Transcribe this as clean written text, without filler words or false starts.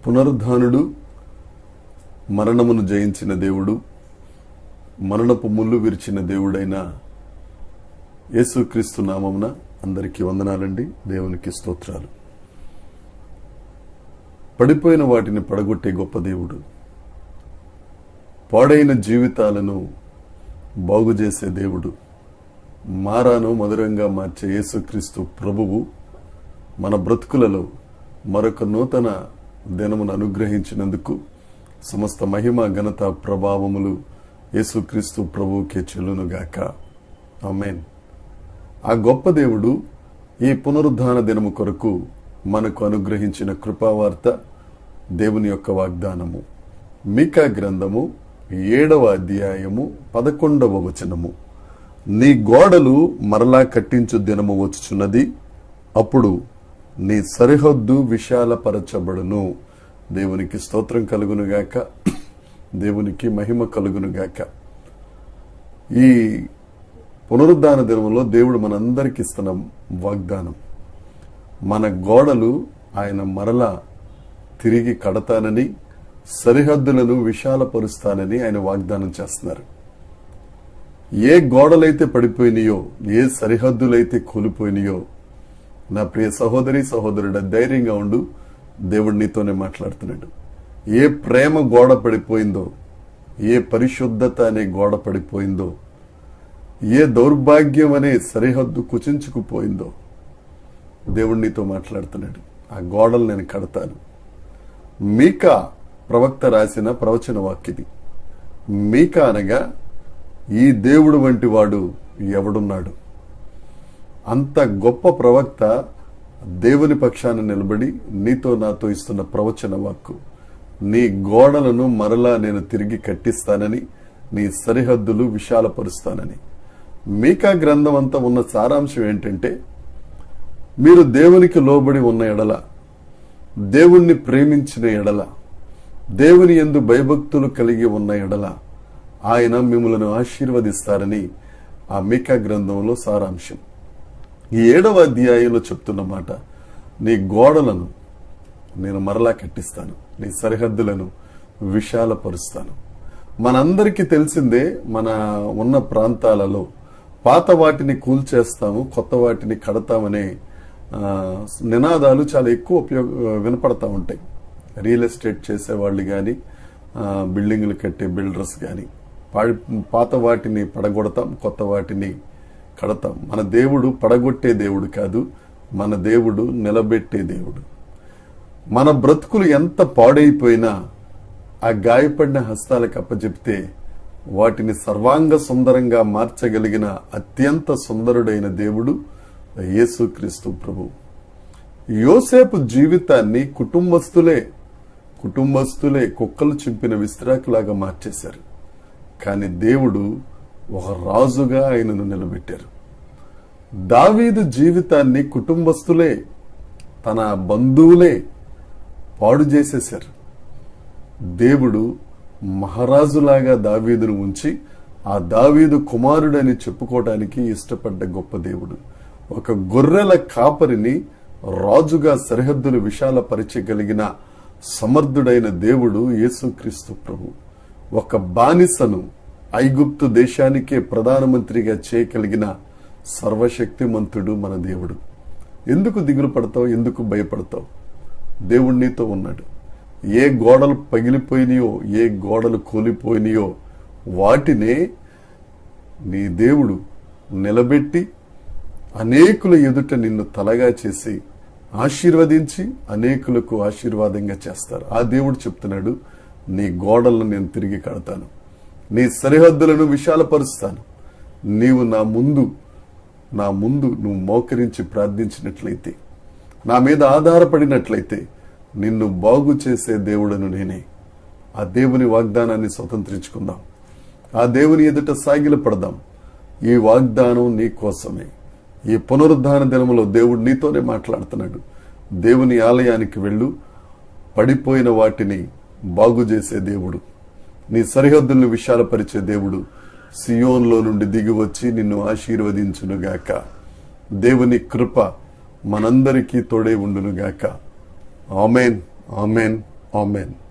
పునరుద్ధానుడు, మరణమును జయించిన దేవుడు, మరణపు ముళ్ళు విరిచిన దేవుడైన యేసుక్రీస్తు నామమున అందరికీ వందనాలండి. దేవునికి స్తోత్రాలు. పడిపోయిన వాటిని పడగొట్టే గొప్ప దేవుడు, పాడైన జీవితాలను బాగు చేసే దేవుడు, మారాను మధురంగా మార్చే యేసుక్రీస్తు ప్రభువు మన బ్రతుకులలో మరొక నూతన దినమును అనుగ్రహించినందుకు సమస్త మహిమ ఘనత ప్రభావములు యేసుక్రీస్తు ప్రభువుకే చెల్లునుగాక. ఆమేన్. ఆ గొప్ప దేవుడు ఈ పునరుద్ధాన దినము కొరకు మనకు అనుగ్రహించిన కృపావార్త దేవుని యొక్క వాగ్దానము. మీకా గ్రంథము 7వ అధ్యాయము 11వ వచనము. నీ గోడలు మరలా కట్టించు దినము వచ్చుచున్నది, అప్పుడు నీ సరిహద్దు విశాలపరచబడును. దేవునికి స్తోత్రం కలుగునుగాక, దేవునికి మహిమ కలుగునుగాక. ఈ పునరుద్ధాన దినములో దేవుడు మనందరికి ఇస్తున్న వాగ్దానం, మన గోడలు ఆయన మరలా తిరిగి కడతానని, సరిహద్దులను విశాలపరుస్తానని ఆయన వాగ్దానం చేస్తున్నారు. ఏ గోడలైతే పడిపోయినాయో, ఏ సరిహద్దులైతే కూలిపోయినాయో, నా ప్రియ సహోదరి సహోదరుడు ధైర్యంగా ఉండు, దేవుడు నీతోనే మాట్లాడుతున్నాడు. ఏ ప్రేమ గోడ పడిపోయిందో, ఏ పరిశుద్ధత అనే గోడ పడిపోయిందో, ఏ దౌర్భాగ్యం అనే సరిహద్దు కుచించుకుపోయిందో, దేవుడు నీతో మాట్లాడుతున్నాడు. ఆ గోడలు నేను కడతాను. మీకా ప్రవక్త రాసిన ప్రవచన వాక్యది. మీకా అనగా ఈ దేవుడు వంటి వాడు ఎవడున్నాడు? అంత గొప్ప ప్రవక్త దేవుని పక్షాన నిలబడి నీతో నాతో ఇస్తున్న ప్రవచన వాక్కు, నీ గోడలను మరలా నేను తిరిగి కట్టిస్తానని, నీ సరిహద్దులు విశాలపరుస్తానని. మీకా గ్రంథం అంతా ఉన్న సారాంశం ఏంటంటే, మీరు దేవునికి లోబడి ఉన్న ఎడల, దేవుణ్ణి ప్రేమించిన ఎడల, దేవుని యందు భయభక్తులు కలిగి ఉన్న ఎడల ఆయన మిమ్మలను ఆశీర్వదిస్తారని ఆ మీకా గ్రంథంలో సారాంశం. ఈ 7వ అధ్యాయంలో చెప్తున్న మాట, నీ గోడలను నేను మరలా కట్టిస్తాను, నీ సరిహద్దులను విశాలపరుస్తాను. మనందరికీ తెలిసిందే, మన ఉన్న ప్రాంతాలలో పాత వాటిని కూల్చేస్తాము, కొత్త వాటిని కడతామనే నినాదాలు చాలా ఎక్కువ వినపడతా ఉంటాయి. రియల్ ఎస్టేట్ చేసేవాళ్ళు కానీ, బిల్డింగ్లు కట్టే బిల్డర్స్ కానీ, పాత వాటిని పడగొడతాం, కొత్త వాటిని కడతాం. మన దేవుడు పడగొట్టే దేవుడు కాదు, మన దేవుడు నిలబెట్టే దేవుడు. మన బ్రతుకులు ఎంత పాడైపోయినా ఆ గాయపడిన హస్తాలకు అప్పచెప్తే వాటిని సర్వాంగ సుందరంగా మార్చగలిగిన అత్యంత సుందరుడైన దేవుడు యేసుక్రీస్తు ప్రభు. యోసేపు జీవితాన్ని కుటుంబస్తులే కుక్కలు చింపిన విస్తరాకులాగా మార్చేశారు. కానీ దేవుడు ఒక రాజుగా ఆయనను నిలబెట్టారు. దావీదు జీవితాన్ని కుటుంబస్తులే, తన బంధువులే పాడు చేసేశారు. దేవుడు మహారాజులాగా దావీదును ఉంచి ఆ దావీదు కుమారుడని చెప్పుకోవడానికి ఇష్టపడ్డ గొప్ప దేవుడు. ఒక గొర్రెల కాపరిని రాజుగా సరిహద్దులు విశాలపరచగలిగిన సమర్థుడైన దేవుడు యేసుక్రీస్తు ప్రభు. ఒక బానిసను ఐగుప్తు దేశానికే ప్రధానమంత్రిగా చేయగలిగిన సర్వశక్తిమంతుడు మన దేవుడు. ఎందుకు దిగులు పడతావు? ఎందుకు భయపడతావు? దేవుడు నీతో ఉన్నాడు. ఏ గోడలు పగిలిపోయినాయో, ఏ గోడలు కూలిపోయినాయో వాటినే నీ దేవుడు నిలబెట్టి అనేకుల ఎదుట నిన్ను తలగా చేసి ఆశీర్వదించి అనేకులకు ఆశీర్వాదంగా చేస్తారు. ఆ దేవుడు చెప్తున్నాడు, నీ గోడలను నేను తిరిగి కడతాను, నీ సరిహద్దులను విశాలపరుస్తాను. నీవు నా ముందు నువ్వు మోకరించి ప్రార్థించినట్లయితే, నా మీద ఆధారపడినట్లయితే నిన్ను బాగు చేసే దేవుడను నేనే. ఆ దేవుని వాగ్దానాన్ని స్వతంత్రించుకుందాం. ఆ దేవుని ఎదుట సాగిలపడదాం. ఈ వాగ్దానం నీ కోసమే. ఈ పునరుద్ధాన దినములో దేవుడు నీతోనే మాట్లాడుతున్నాడు. దేవుని ఆలయానికి వెళ్ళు, పడిపోయిన వాటిని బాగు చేసే దేవుడు, నీ సరిహద్దులను విశాలపరిచే దేవుడు సియోన్లో నుండి దిగి వచ్చి నిన్ను ఆశీర్వదించునుగాక. దేవుని కృప మనందరికీ తోడై ఉండునుగాక. Amen, amen, amen.